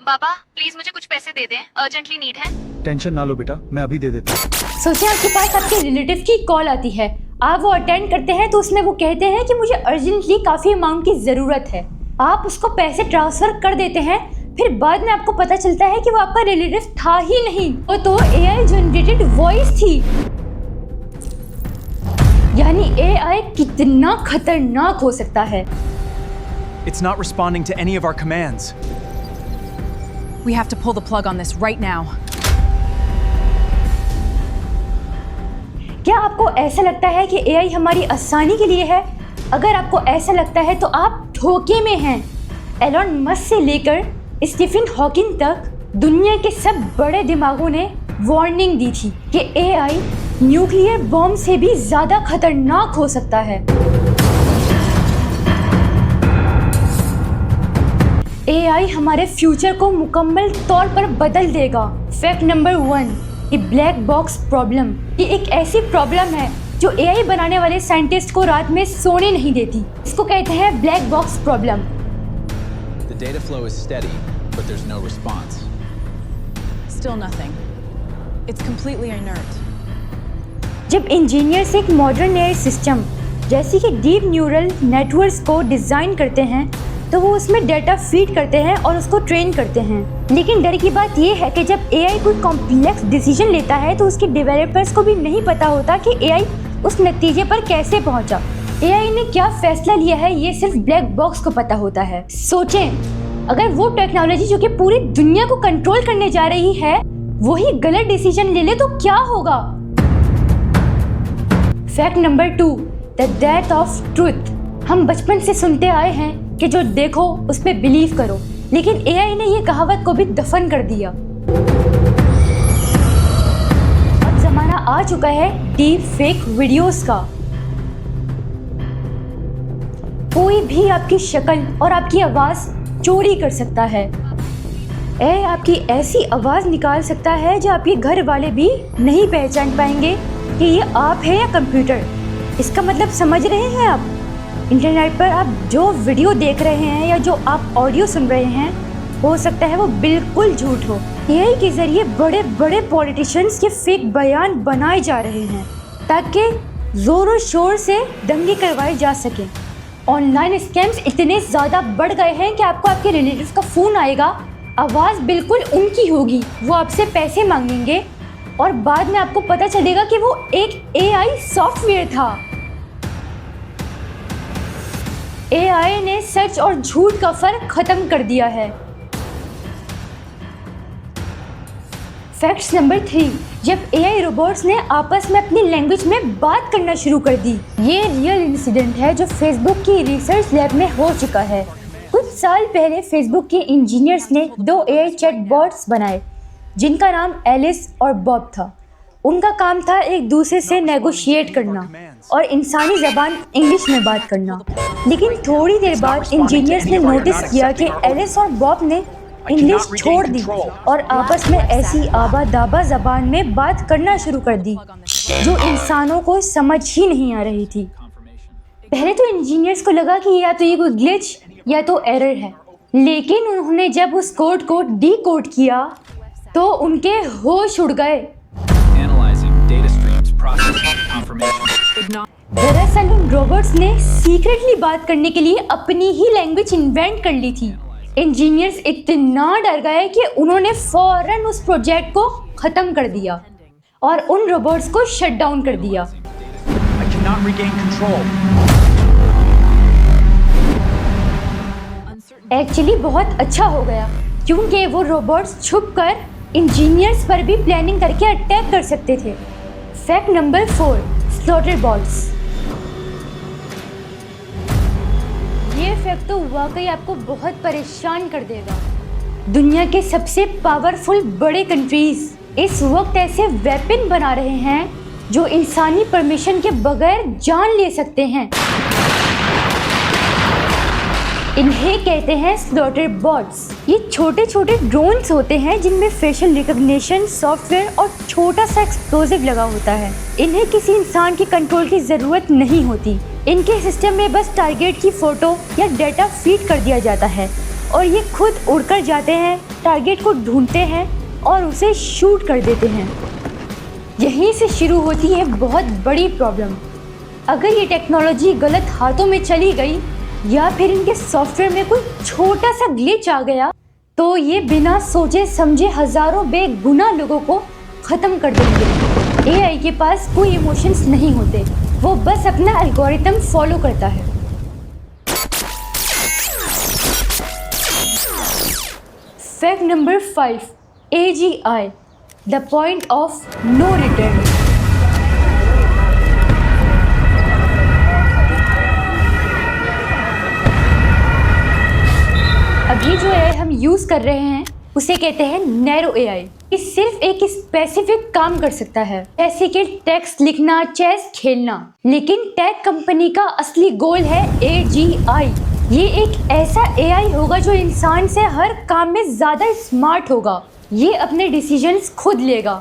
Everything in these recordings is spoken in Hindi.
पापा प्लीज मुझे कुछ पैसे दे दें, अर्जेंटली नीड है। टेंशन ना लो बेटा, मैं अभी दे देता हूँ। सोचिए आपके पास आपके रिलेटिव की कॉल आती है, आप वो अटेंड करते हैं तो उसमें वो कहते हैं कि मुझे अर्जेंटली काफ़ी अमाउंट की ज़रूरत है। आप उसको पैसे ट्रांसफ़र कर देते हैं, फिर बाद में आपको पता चलता है कि वो आपका रिलेटिव था ही नहीं, वो तो AI जनरेटेड वॉइस थी। यानी AI कितना खतरनाक हो सकता है। It's not responding to any of our commands. We have to pull the plug on this right now. क्या आपको ऐसा लगता है कि AI हमारी आसानी के लिए है? अगर आपको ऐसा लगता है तो आप धोखे में हैं। एलन मस्क से लेकर स्टीफन हॉकिंग तक दुनिया के सब बड़े दिमागों ने वार्निंग दी थी कि AI न्यूक्लियर बॉम्ब से भी ज़्यादा खतरनाक हो सकता है। AI हमारे फ्यूचर को मुकम्मल तौर पर बदल देगा। फैक्ट नंबर 1, ये ब्लैक बॉक्स प्रॉब्लम, ये एक ऐसी प्रॉब्लम है जो AI बनाने वाले साइंटिस्ट को रात में सोने नहीं देती। इसको कहते हैं black box problem. The data flow is steady, but there's no response. Still nothing. It's completely inert. जब इंजीनियर्स एक मॉडर्न AI सिस्टम जैसे कि डीप न्यूरल नेटवर्क्स को डिज़ाइन करते हैं तो वो उसमें डेटा फीड करते हैं और उसको ट्रेन करते हैं। लेकिन डर की बात ये है कि जब AI कोई कॉम्प्लेक्स डिसीजन लेता है तो उसके डेवलपर्स को भी नहीं पता होता कि AI उस नतीजे पर कैसे पहुंचा। AI ने क्या फैसला लिया है ये सिर्फ ब्लैक बॉक्स को पता होता है। सोचें, अगर वो टेक्नोलॉजी जो कि पूरी दुनिया को कंट्रोल करने जा रही है वही गलत डिसीजन ले ले तो क्या होगा। Fact number 2, the death of truth. हम बचपन से सुनते आए हैं कि जो देखो उस पे बिलीव करो, लेकिन AI ने ये कहावत को भी दफन कर दिया। अब जमाना आ चुका है डीप फेक वीडियोस का। कोई भी आपकी शक्ल और आपकी आवाज़ चोरी कर सकता है। AI आपकी ऐसी आवाज़ निकाल सकता है जो आपके घर वाले भी नहीं पहचान पाएंगे कि ये आप है या कंप्यूटर। इसका मतलब समझ रहे हैं आप? इंटरनेट पर आप जो वीडियो देख रहे हैं या जो आप ऑडियो सुन रहे हैं हो सकता है वो बिल्कुल झूठ हो। AI के ज़रिए बड़े बड़े पॉलिटिशियंस के फेक बयान बनाए जा रहे हैं ताकि ज़ोरों शोर से दंगे करवाए जा सकें। ऑनलाइन स्कैम्स इतने ज़्यादा बढ़ गए हैं कि आपको आपके रिलेटिव का फ़ोन आएगा, आवाज़ बिल्कुल उनकी होगी, वो आपसे पैसे मांगेंगे और बाद में आपको पता चलेगा कि वो एक AI सॉफ्टवेयर था। AI ने सच और झूठ का फर्क खत्म कर दिया है। फैक्ट्स नंबर 3, जब AI रोबोट्स ने आपस में अपनी लैंग्वेज में बात करना शुरू कर दी। ये रियल इंसिडेंट है जो फेसबुक की रिसर्च लैब में हो चुका है। कुछ साल पहले फेसबुक के इंजीनियर्स ने 2 AI चैटबॉट्स बनाए जिनका नाम एलिस और बॉब था। उनका काम था एक दूसरे से नेगोशिएट करना और इंसानी ज़बान इंग्लिश में बात करना। लेकिन थोड़ी देर बाद इंजीनियर्स ने नोटिस किया कि एलिस और बॉब ने इंग्लिश छोड़ दी और आपस में ऐसी आबा-दाबा ज़बान में बात करना शुरू कर दी जो इंसानों को समझ ही नहीं आ रही थी। पहले तो इंजीनियर्स को लगा कि या तो ये कोई ग्लिच या तो एरर है, लेकिन उन्होंने जब उस कोड को डीकोड किया तो उनके होश उड़ गए। दरअसल उन रोबोट्स ने सीक्रेटली बात करने के लिए अपनी ही लैंग्वेज इन्वेंट कर ली थी। इंजीनियर्स इतना डर गए कि उन्होंने फौरन उस प्रोजेक्ट को खत्म कर दिया और उन रोबोट्स को शट डाउन कर दिया। एक्चुअली बहुत अच्छा हो गया क्योंकि वो रोबोट्स छुपकर इंजीनियर्स पर भी प्लानिंग करके अटैक कर सकते थे। Fact number 4, slaughter bots. ये फैक्ट तो वाकई आपको बहुत परेशान कर देगा। दुनिया के सबसे पावरफुल बड़े कंट्रीज इस वक्त ऐसे वेपन बना रहे हैं जो इंसानी परमिशन के बगैर जान ले सकते हैं। इन्हें कहते हैं स्लॉटर बॉट्स। ये छोटे छोटे ड्रोन्स होते हैं जिनमें फेशियल रिकग्निशन सॉफ्टवेयर और छोटा सा एक्सप्लोजिव लगा होता है। इन्हें किसी इंसान के कंट्रोल की ज़रूरत नहीं होती। इनके सिस्टम में बस टारगेट की फ़ोटो या डेटा फीड कर दिया जाता है और ये खुद उड़कर जाते हैं, टारगेट को ढूंढते हैं और उसे शूट कर देते हैं। यहीं से शुरू होती है बहुत बड़ी प्रॉब्लम। अगर ये टेक्नोलॉजी गलत हाथों में चली गई या फिर इनके सॉफ्टवेयर में कोई छोटा सा ग्लिच आ गया तो ये बिना सोचे समझे हजारों बेगुनाह लोगों को ख़त्म कर देंगे। एआई के पास कोई इमोशंस नहीं होते, वो बस अपना एल्गोरिथम फॉलो करता है। Fact number 5, AGI, the point of no return. अभी जो एआई हम यूज़ कर रहे हैं उसे कहते हैं नैरो एआई। ये सिर्फ एक स्पेसिफिक काम कर सकता है, जैसे कि टेक्स्ट लिखना, चेस खेलना। लेकिन टेक कंपनी का असली गोल है AGI। ये एक ऐसा एआई होगा जो इंसान से हर काम में ज़्यादा स्मार्ट होगा। ये अपने डिसीजंस खुद लेगा।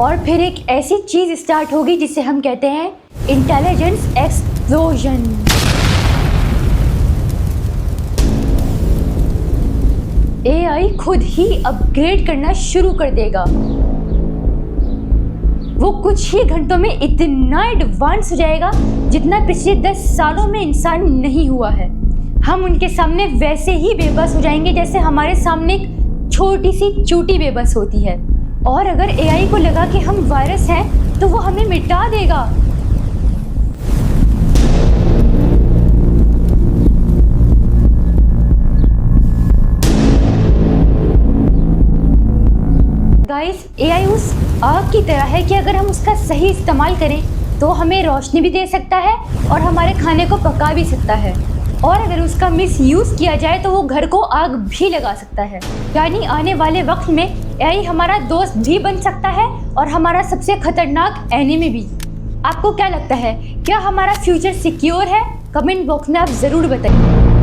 और फिर एक ऐसी चीज़ स्टार्ट होगी जिसे हम कहते हैं इंटेलिजेंस एक्सप्लोजन। एआई खुद ही अपग्रेड करना शुरू कर देगा। वो कुछ ही घंटों में इतना एडवांस हो जाएगा जितना पिछले 10 सालों में इंसान नहीं हुआ है। हम उनके सामने वैसे ही बेबस हो जाएंगे जैसे हमारे सामने एक छोटी सी चूटी बेबस होती है। और अगर एआई को लगा कि हम वायरस हैं तो वो हमें मिटा देगा। गाइस, एआई उस आग की तरह है कि अगर हम उसका सही इस्तेमाल करें तो हमें रोशनी भी दे सकता है और हमारे खाने को पका भी सकता है। और अगर उसका मिसयूज़ किया जाए तो वो घर को आग भी लगा सकता है। यानी आने वाले वक्त में एआई हमारा दोस्त भी बन सकता है और हमारा सबसे खतरनाक एनिमी भी। आपको क्या लगता है, क्या हमारा फ्यूचर सिक्योर है? कमेंट बॉक्स में आप ज़रूर बताइए।